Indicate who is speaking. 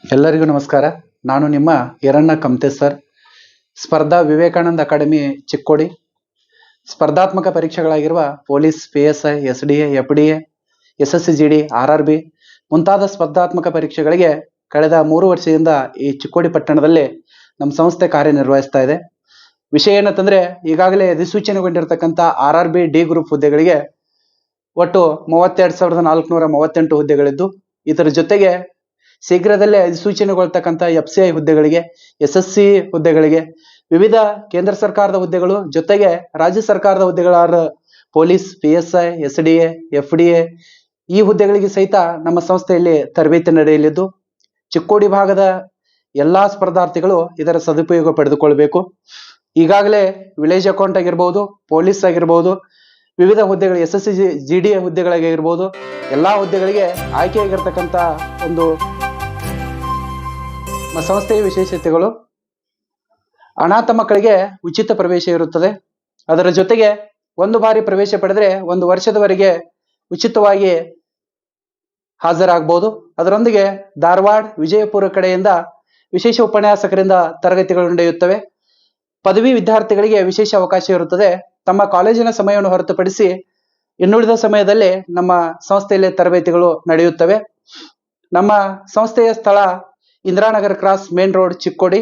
Speaker 1: ಎಲ್ಲರಿಗೂ ನಮಸ್ಕಾರ. ನಾನು ನಿಮ್ಮ ಹಿರಣ್ಣ ಕಮ್ತೆ ಸರ್. ಸ್ಪರ್ಧಾ ವಿವೇಕಾನಂದ ಅಕಾಡೆಮಿ ಚಿಕ್ಕೋಡಿ. ಸ್ಪರ್ಧಾತ್ಮಕ ಪರೀಕ್ಷೆಗಳಾಗಿರುವ police, PSI, SDA, FDA, SSC-GD, RRB ಮುಂತಾದ ಸ್ಪರ್ಧಾತ್ಮಕ ಪರೀಕ್ಷೆಗಳಿಗೆ ಕಳೆದ 3 ವರ್ಷದಿಂದ ಈ ಚಿಕ್ಕೋಡಿ ಪಟ್ಟಣದಲ್ಲಿ ನಮ್ಮ ಸಂಸ್ಥೆ ಕಾರ್ಯನಿರ್ವಹಿಸ್ತಾ ಇದೆ. ವಿಷಯ ಏನಂತಂದ್ರೆ, ಈಗಾಗಲೇ ಅಧಿಸೂಚನೆಗೊಂಡಿರ್ತಕ್ಕಂಥ RRB D ಗ್ರೂಪ್ ಹುದ್ದೆಗಳಿಗೆ ಒಟ್ಟು 32,438 ಹುದ್ದೆಗಳಿದ್ದು, ಇದರ ಜೊತೆಗೆ ಶೀಘ್ರದಲ್ಲೇ ಅಧಿಸೂಚನೆಗೊಳ್ತಕ್ಕಂಥ FCI ಹುದ್ದೆಗಳಿಗೆ, SSC ಹುದ್ದೆಗಳಿಗೆ, ವಿವಿಧ ಕೇಂದ್ರ ಸರ್ಕಾರದ ಹುದ್ದೆಗಳು ಜೊತೆಗೆ ರಾಜ್ಯ ಸರ್ಕಾರದ ಹುದ್ದೆಗಳಾದ ಪೊಲೀಸ್, PSI, SDA, FDA ಈ ಹುದ್ದೆಗಳಿಗೆ ಸಹಿತ ನಮ್ಮ ಸಂಸ್ಥೆಯಲ್ಲಿ ತರಬೇತಿ ನಡೆಯಲಿದ್ದು, ಚಿಕ್ಕೋಡಿ ಭಾಗದ ಎಲ್ಲಾ ಸ್ಪರ್ಧಾರ್ಥಿಗಳು ಇದರ ಸದುಪಯೋಗ ಪಡೆದುಕೊಳ್ಬೇಕು. ಈಗಾಗಲೇ ವಿಲೇಜ್ ಅಕೌಂಟ್ ಆಗಿರ್ಬೋದು, ಪೊಲೀಸ್ ಆಗಿರ್ಬೋದು, ವಿವಿಧ ಹುದ್ದೆಗಳು SSC-GD ಹುದ್ದೆಗಳಾಗಿರ್ಬೋದು, ಎಲ್ಲಾ ಹುದ್ದೆಗಳಿಗೆ ಆಯ್ಕೆಯಾಗಿರ್ತಕ್ಕಂಥ ಒಂದು ಸಂಸ್ಥೆಯ ವಿಶೇಷತೆಗಳು: ಅನಾಥ ಮಕ್ಕಳಿಗೆ ಉಚಿತ ಪ್ರವೇಶ ಇರುತ್ತದೆ. ಅದರ ಜೊತೆಗೆ ಒಂದು ಬಾರಿ ಪ್ರವೇಶ ಪಡೆದ್ರೆ 1 ವರ್ಷದವರೆಗೆ ಉಚಿತವಾಗಿ ಹಾಜರಾಗಬಹುದು. ಅದರೊಂದಿಗೆ ಧಾರವಾಡ, ವಿಜಯಪುರ ಕಡೆಯಿಂದ ವಿಶೇಷ ಉಪನ್ಯಾಸಕರಿಂದ ತರಗತಿಗಳು ನಡೆಯುತ್ತವೆ. ಪದವಿ ವಿದ್ಯಾರ್ಥಿಗಳಿಗೆ ವಿಶೇಷ ಅವಕಾಶ ಇರುತ್ತದೆ. ತಮ್ಮ ಕಾಲೇಜಿನ ಸಮಯವನ್ನು ಹೊರತುಪಡಿಸಿ ಇನ್ನುಳಿದ ಸಮಯದಲ್ಲಿ ನಮ್ಮ ಸಂಸ್ಥೆಯಲ್ಲಿ ತರಬೇತಿಗಳು ನಡೆಯುತ್ತವೆ. ನಮ್ಮ ಸಂಸ್ಥೆಯ ಸ್ಥಳ Indiranagar cross, main road, Chikkodi.